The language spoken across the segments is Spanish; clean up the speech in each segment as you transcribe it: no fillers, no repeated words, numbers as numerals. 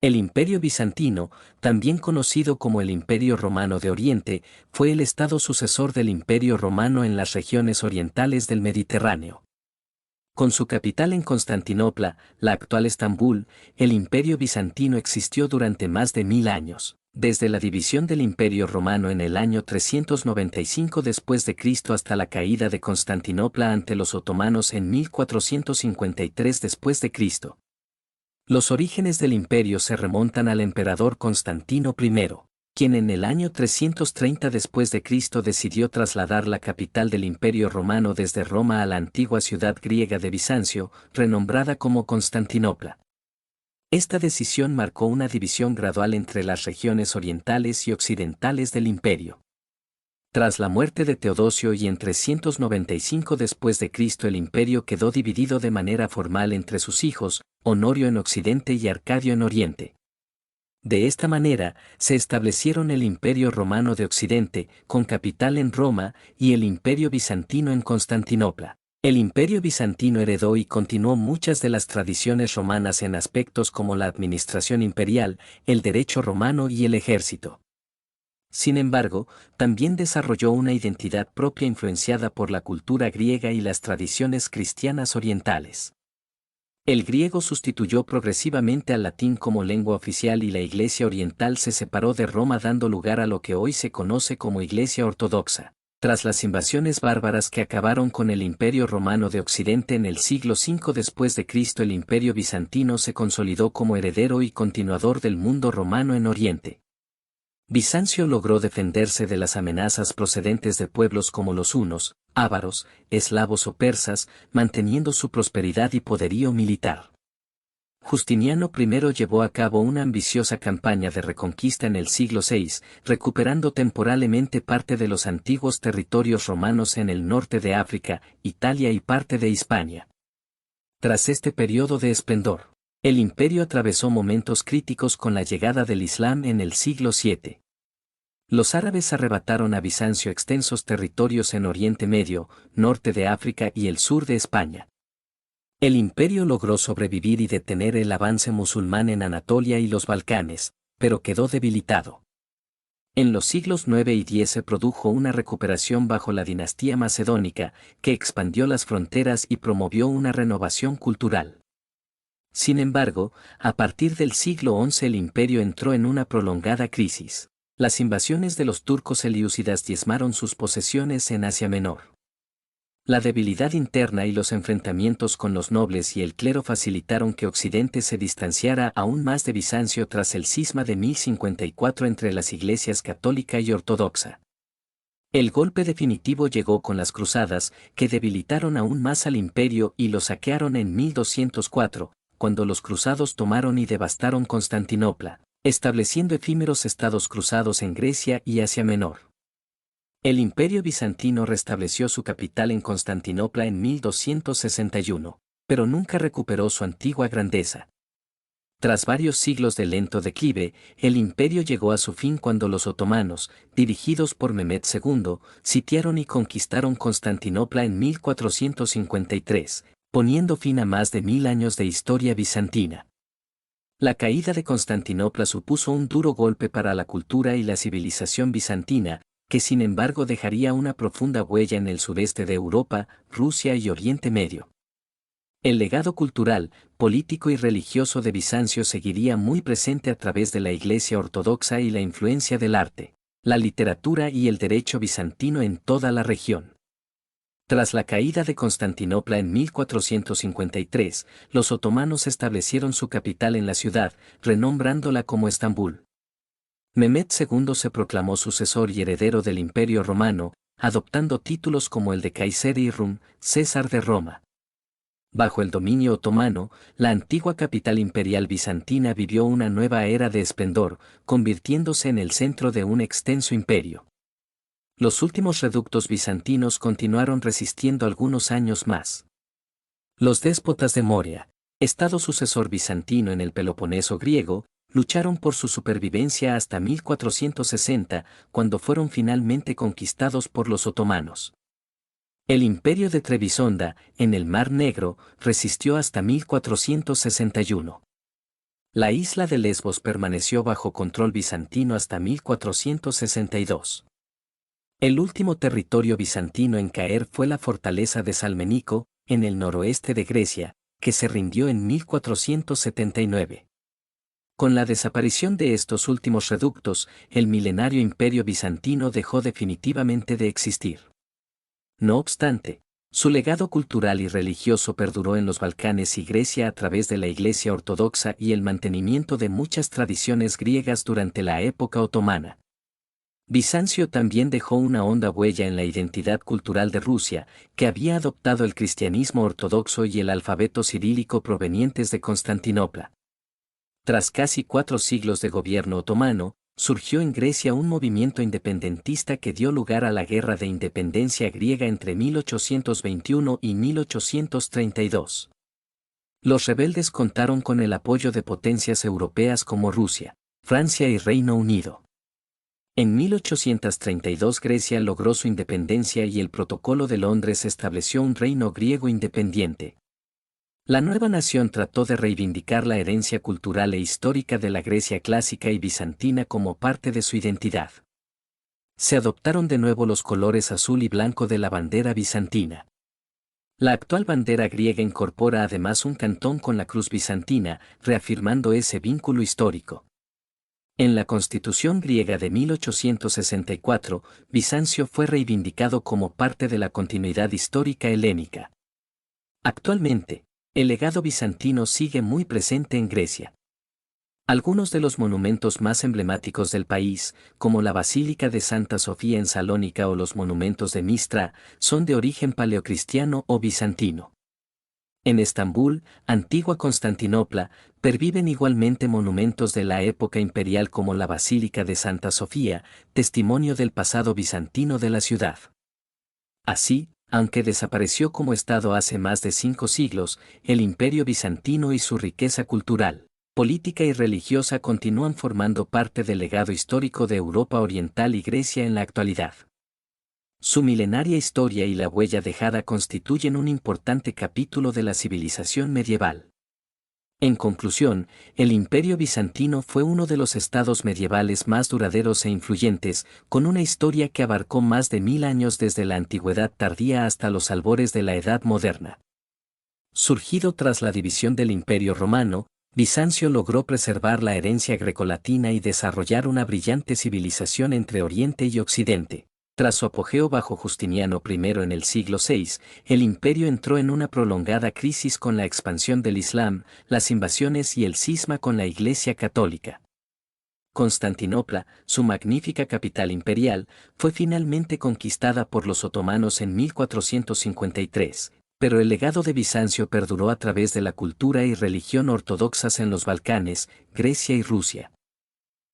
El Imperio Bizantino, también conocido como el Imperio Romano de Oriente, fue el estado sucesor del Imperio Romano en las regiones orientales del Mediterráneo. Con su capital en Constantinopla, la actual Estambul, el Imperio Bizantino existió durante más de 1000 años, desde la división del Imperio Romano en el año 395 después de Cristo hasta la caída de Constantinopla ante los otomanos en 1453 después de Cristo. Los orígenes del imperio se remontan al emperador Constantino I, quien en el año 330 después de Cristo decidió trasladar la capital del Imperio Romano desde Roma a la antigua ciudad griega de Bizancio, renombrada como Constantinopla. Esta decisión marcó una división gradual entre las regiones orientales y occidentales del imperio. Tras la muerte de Teodosio y en 395 después de Cristo el imperio quedó dividido de manera formal entre sus hijos, Honorio en Occidente y Arcadio en Oriente. De esta manera, se establecieron el Imperio Romano de Occidente, con capital en Roma, y el Imperio Bizantino en Constantinopla. El Imperio Bizantino heredó y continuó muchas de las tradiciones romanas en aspectos como la administración imperial, el derecho romano y el ejército. Sin embargo, también desarrolló una identidad propia influenciada por la cultura griega y las tradiciones cristianas orientales. El griego sustituyó progresivamente al latín como lengua oficial y la Iglesia Oriental se separó de Roma dando lugar a lo que hoy se conoce como Iglesia Ortodoxa. Tras las invasiones bárbaras que acabaron con el Imperio Romano de Occidente en el siglo V después de Cristo, el Imperio Bizantino se consolidó como heredero y continuador del mundo romano en Oriente. Bizancio logró defenderse de las amenazas procedentes de pueblos como los hunos, ávaros, eslavos o persas, manteniendo su prosperidad y poderío militar. Justiniano I llevó a cabo una ambiciosa campaña de reconquista en el siglo VI, recuperando temporalmente parte de los antiguos territorios romanos en el norte de África, Italia y parte de Hispania. Tras este periodo de esplendor, el imperio atravesó momentos críticos con la llegada del Islam en el siglo VII. Los árabes arrebataron a Bizancio extensos territorios en Oriente Medio, norte de África y el sur de España. El imperio logró sobrevivir y detener el avance musulmán en Anatolia y los Balcanes, pero quedó debilitado. En los siglos IX y X se produjo una recuperación bajo la dinastía macedónica, que expandió las fronteras y promovió una renovación cultural. Sin embargo, a partir del siglo XI el imperio entró en una prolongada crisis. Las invasiones de los turcos selyúcidas diezmaron sus posesiones en Asia Menor. La debilidad interna y los enfrentamientos con los nobles y el clero facilitaron que Occidente se distanciara aún más de Bizancio tras el cisma de 1054 entre las iglesias católica y ortodoxa. El golpe definitivo llegó con las cruzadas, que debilitaron aún más al imperio y lo saquearon en 1204, cuando los cruzados tomaron y devastaron Constantinopla, estableciendo efímeros estados cruzados en Grecia y Asia Menor. El imperio bizantino restableció su capital en Constantinopla en 1261, pero nunca recuperó su antigua grandeza. Tras varios siglos de lento declive, el imperio llegó a su fin cuando los otomanos, dirigidos por Mehmed II, sitiaron y conquistaron Constantinopla en 1453, poniendo fin a más de 1000 años de historia bizantina. La caída de Constantinopla supuso un duro golpe para la cultura y la civilización bizantina, que sin embargo dejaría una profunda huella en el sureste de Europa, Rusia y Oriente Medio. El legado cultural, político y religioso de Bizancio seguiría muy presente a través de la Iglesia Ortodoxa y la influencia del arte, la literatura y el derecho bizantino en toda la región. Tras la caída de Constantinopla en 1453, los otomanos establecieron su capital en la ciudad, renombrándola como Estambul. Mehmed II se proclamó sucesor y heredero del Imperio Romano, adoptando títulos como el de Kayseri-Rum, César de Roma. Bajo el dominio otomano, la antigua capital imperial bizantina vivió una nueva era de esplendor, convirtiéndose en el centro de un extenso imperio. Los últimos reductos bizantinos continuaron resistiendo algunos años más. Los déspotas de Morea, estado sucesor bizantino en el Peloponeso griego, lucharon por su supervivencia hasta 1460, cuando fueron finalmente conquistados por los otomanos. El imperio de Trebisonda, en el Mar Negro, resistió hasta 1461. La isla de Lesbos permaneció bajo control bizantino hasta 1462. El último territorio bizantino en caer fue la fortaleza de Salmenico, en el noroeste de Grecia, que se rindió en 1479. Con la desaparición de estos últimos reductos, el milenario imperio bizantino dejó definitivamente de existir. No obstante, su legado cultural y religioso perduró en los Balcanes y Grecia a través de la Iglesia Ortodoxa y el mantenimiento de muchas tradiciones griegas durante la época otomana. Bizancio también dejó una honda huella en la identidad cultural de Rusia, que había adoptado el cristianismo ortodoxo y el alfabeto cirílico provenientes de Constantinopla. Tras casi 4 siglos de gobierno otomano, surgió en Grecia un movimiento independentista que dio lugar a la Guerra de Independencia griega entre 1821 y 1832. Los rebeldes contaron con el apoyo de potencias europeas como Rusia, Francia y Reino Unido. En 1832 Grecia logró su independencia y el Protocolo de Londres estableció un reino griego independiente. La nueva nación trató de reivindicar la herencia cultural e histórica de la Grecia clásica y bizantina como parte de su identidad. Se adoptaron de nuevo los colores azul y blanco de la bandera bizantina. La actual bandera griega incorpora además un cantón con la cruz bizantina, reafirmando ese vínculo histórico. En la Constitución griega de 1864, Bizancio fue reivindicado como parte de la continuidad histórica helénica. Actualmente, el legado bizantino sigue muy presente en Grecia. Algunos de los monumentos más emblemáticos del país, como la Basílica de Santa Sofía en Salónica o los monumentos de Mistra, son de origen paleocristiano o bizantino. En Estambul, antigua Constantinopla, perviven igualmente monumentos de la época imperial como la Basílica de Santa Sofía, testimonio del pasado bizantino de la ciudad. Así, aunque desapareció como estado hace más de 5 siglos, el imperio bizantino y su riqueza cultural, política y religiosa continúan formando parte del legado histórico de Europa Oriental y Grecia en la actualidad. Su milenaria historia y la huella dejada constituyen un importante capítulo de la civilización medieval. En conclusión, el Imperio Bizantino fue uno de los estados medievales más duraderos e influyentes, con una historia que abarcó más de 1000 años desde la antigüedad tardía hasta los albores de la Edad Moderna. Surgido tras la división del Imperio Romano, Bizancio logró preservar la herencia grecolatina y desarrollar una brillante civilización entre Oriente y Occidente. Tras su apogeo bajo Justiniano I en el siglo VI, el imperio entró en una prolongada crisis con la expansión del Islam, las invasiones y el cisma con la Iglesia Católica. Constantinopla, su magnífica capital imperial, fue finalmente conquistada por los otomanos en 1453, pero el legado de Bizancio perduró a través de la cultura y religión ortodoxas en los Balcanes, Grecia y Rusia.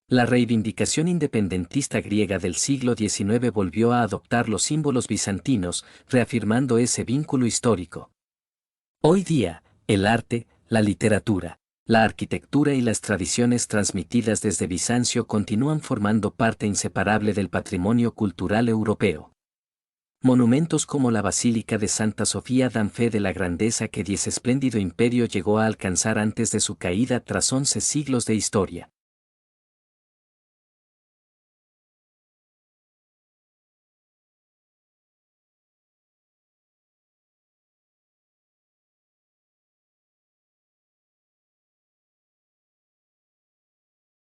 La reivindicación independentista griega del siglo XIX volvió a adoptar los símbolos bizantinos, reafirmando ese vínculo histórico. Hoy día, el arte, la literatura, la arquitectura y las tradiciones transmitidas desde Bizancio continúan formando parte inseparable del patrimonio cultural europeo. Monumentos como la Basílica de Santa Sofía dan fe de la grandeza que ese espléndido imperio llegó a alcanzar antes de su caída tras 11 siglos de historia.